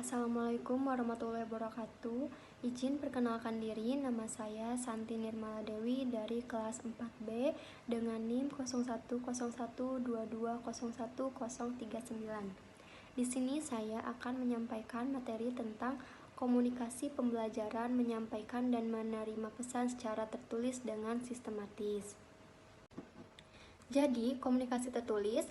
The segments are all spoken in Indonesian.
Assalamualaikum warahmatullahi wabarakatuh. Izin perkenalkan diri, nama saya Santi Nirmala Dewi dari kelas 4B dengan NIM 0101220139. Di sini saya akan menyampaikan materi tentang komunikasi pembelajaran, menyampaikan dan menerima pesan secara tertulis dengan sistematis. Jadi, komunikasi tertulis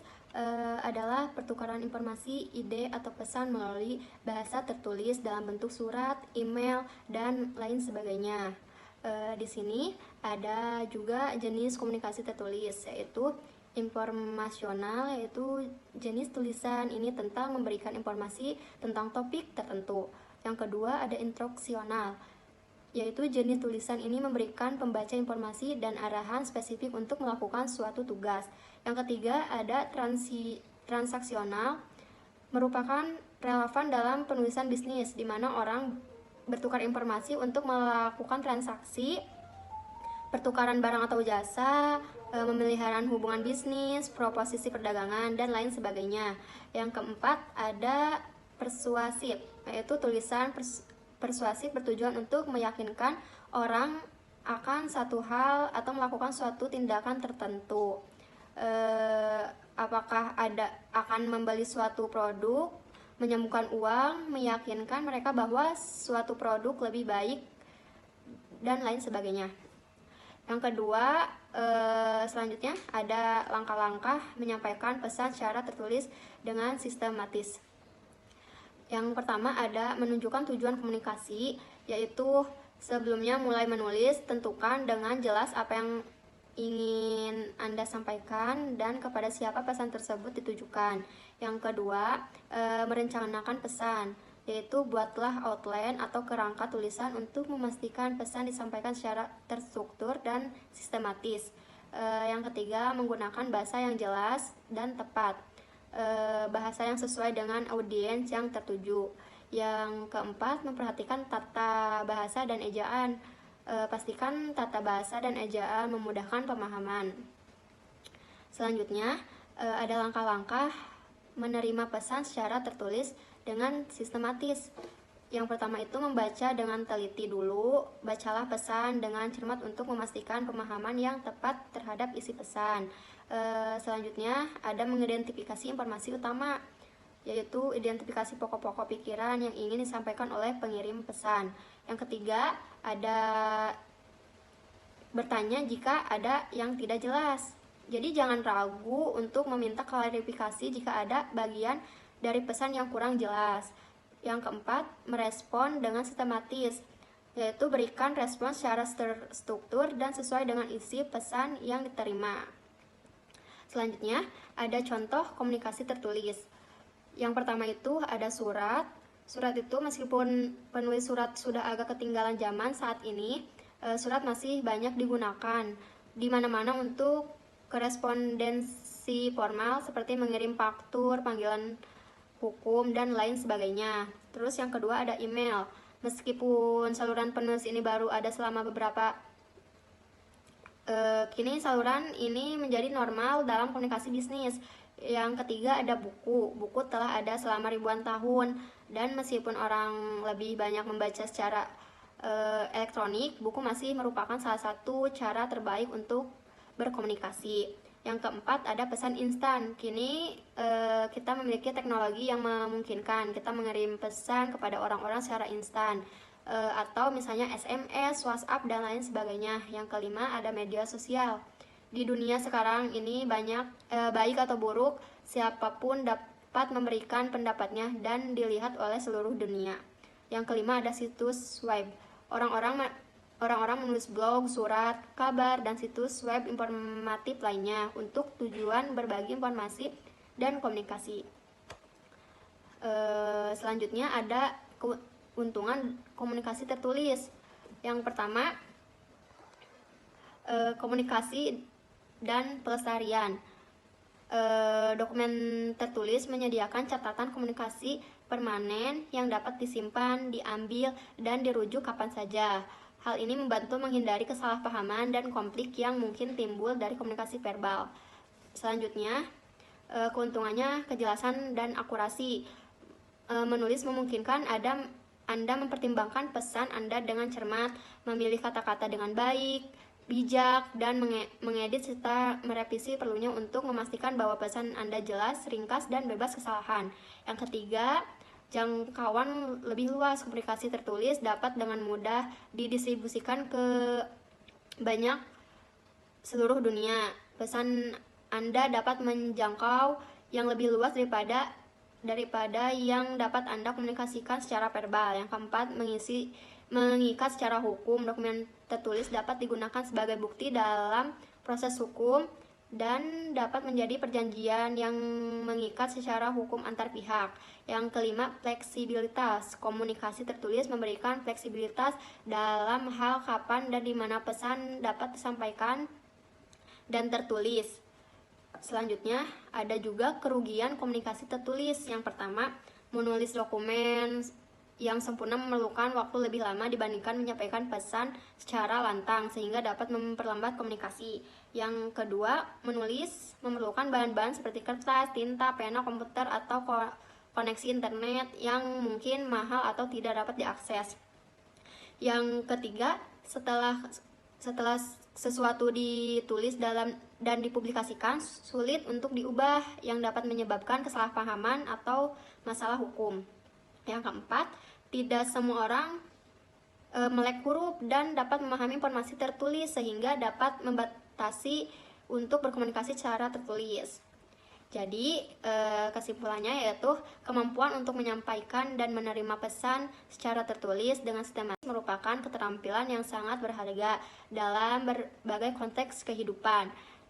adalah pertukaran informasi, ide, atau pesan melalui bahasa tertulis dalam bentuk surat, email, dan lain sebagainya. Di sini ada juga jenis komunikasi tertulis, yaitu informasional, yaitu jenis tulisan ini tentang memberikan informasi tentang topik tertentu. Yang kedua ada instruksional, yaitu jenis tulisan ini memberikan pembaca informasi dan arahan spesifik untuk melakukan suatu tugas. Yang ketiga ada transaksional, merupakan relevan dalam penulisan bisnis, di mana orang bertukar informasi untuk melakukan transaksi, pertukaran barang atau jasa, pemeliharaan hubungan bisnis, proposisi perdagangan, dan lain sebagainya. Yang keempat ada persuasif, yaitu tulisan persuasif bertujuan untuk meyakinkan orang akan satu hal atau melakukan suatu tindakan tertentu. Apakah akan membeli suatu produk, menyembuhkan uang, meyakinkan mereka bahwa suatu produk lebih baik, dan lain sebagainya. Yang kedua, selanjutnya ada langkah-langkah menyampaikan pesan secara tertulis dengan sistematis. Yang pertama ada menunjukkan tujuan komunikasi, yaitu sebelumnya mulai menulis, tentukan dengan jelas apa yang ingin Anda sampaikan dan kepada siapa pesan tersebut ditujukan. Yang kedua, merencanakan pesan, yaitu buatlah outline atau kerangka tulisan untuk memastikan pesan disampaikan secara terstruktur dan sistematis. Yang ketiga, menggunakan bahasa yang jelas dan tepat, bahasa yang sesuai dengan audiens yang tertuju. Yang keempat, memperhatikan tata bahasa dan ejaan. Pastikan tata bahasa dan ejaan memudahkan pemahaman. Selanjutnya, ada langkah-langkah menerima pesan secara tertulis dengan sistematis. Yang pertama itu membaca dengan teliti dulu. Bacalah pesan dengan cermat untuk memastikan pemahaman yang tepat terhadap isi pesan. Selanjutnya ada mengidentifikasi informasi utama, yaitu identifikasi pokok-pokok pikiran yang ingin disampaikan oleh pengirim pesan. Yang ketiga ada bertanya jika ada yang tidak jelas. Jadi jangan ragu untuk meminta klarifikasi jika ada bagian dari pesan yang kurang jelas. Yang keempat, merespon dengan sistematis, yaitu berikan respon secara terstruktur dan sesuai dengan isi pesan yang diterima. Selanjutnya, ada contoh komunikasi tertulis. Yang pertama itu ada surat. Surat itu meskipun penulis surat sudah agak ketinggalan zaman saat ini, surat masih banyak digunakan di mana-mana untuk korespondensi formal seperti mengirim faktur, panggilan hukum, dan lain sebagainya. Terus yang kedua ada email. Meskipun saluran penulis ini baru ada selama beberapa kini saluran ini menjadi normal dalam komunikasi bisnis. Yang ketiga ada buku. Buku telah ada selama ribuan tahun, dan meskipun orang lebih banyak membaca secara elektronik, buku masih merupakan salah satu cara terbaik untuk berkomunikasi. Yang keempat ada pesan instan. Kini kita memiliki teknologi yang memungkinkan kita mengirim pesan kepada orang-orang secara instan, atau misalnya SMS, WhatsApp, dan lain sebagainya. Yang kelima ada media sosial. Di dunia sekarang ini banyak baik atau buruk, siapapun dapat memberikan pendapatnya dan dilihat oleh seluruh dunia. Yang kelima ada situs web. Orang-orang menulis blog, surat, kabar, dan situs web informatif lainnya untuk tujuan berbagi informasi dan komunikasi. Selanjutnya ada keuntungan komunikasi tertulis. Yang pertama, komunikasi dan pelestarian. Dokumen tertulis menyediakan catatan komunikasi permanen yang dapat disimpan, diambil, dan dirujuk kapan saja. Hal ini membantu menghindari kesalahpahaman dan konflik yang mungkin timbul dari komunikasi verbal. Selanjutnya, keuntungannya kejelasan dan akurasi. Menulis memungkinkan Anda mempertimbangkan pesan Anda dengan cermat, memilih kata-kata dengan baik, bijak, dan mengedit serta merevisi perlunya untuk memastikan bahwa pesan Anda jelas, ringkas, dan bebas kesalahan. Yang ketiga, jangkauan lebih luas. Komunikasi tertulis dapat dengan mudah didistribusikan ke banyak seluruh dunia. Pesan Anda dapat menjangkau yang lebih luas daripada yang dapat Anda komunikasikan secara verbal. Yang keempat, mengikat secara hukum. Dokumen tertulis dapat digunakan sebagai bukti dalam proses hukum dan dapat menjadi perjanjian yang mengikat secara hukum antar pihak. Yang kelima, fleksibilitas. Komunikasi tertulis memberikan fleksibilitas dalam hal kapan dan di mana pesan dapat disampaikan dan tertulis. Selanjutnya, ada juga kerugian komunikasi tertulis. Yang pertama, menulis dokumen yang sempurna memerlukan waktu lebih lama dibandingkan menyampaikan pesan secara lantang, sehingga dapat memperlambat komunikasi. Yang kedua, menulis memerlukan bahan-bahan seperti kertas, tinta, pena, komputer, atau koneksi internet yang mungkin mahal atau tidak dapat diakses. Yang ketiga, setelah sesuatu ditulis dan dipublikasikan, sulit untuk diubah yang dapat menyebabkan kesalahpahaman atau masalah hukum. Yang keempat, tidak semua orang melek huruf dan dapat memahami informasi tertulis sehingga dapat membatasi untuk berkomunikasi secara tertulis. Jadi kesimpulannya yaitu kemampuan untuk menyampaikan dan menerima pesan secara tertulis dengan sistematis merupakan keterampilan yang sangat berharga dalam berbagai konteks kehidupan.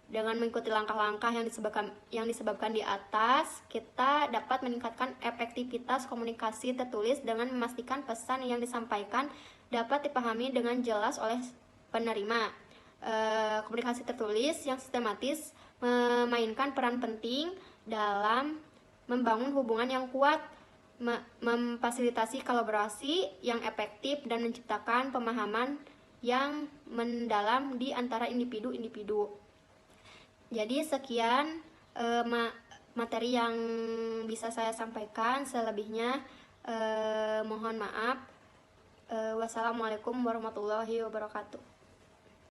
Dengan mengikuti langkah-langkah yang disebutkan di atas, kita dapat meningkatkan efektivitas komunikasi tertulis dengan memastikan pesan yang disampaikan dapat dipahami dengan jelas oleh penerima. Komunikasi tertulis yang sistematis memainkan peran penting dalam membangun hubungan yang kuat, memfasilitasi kolaborasi yang efektif, dan menciptakan pemahaman yang mendalam di antara individu-individu. Jadi sekian materi yang bisa saya sampaikan. Selebihnya mohon maaf. Wassalamualaikum warahmatullahi wabarakatuh.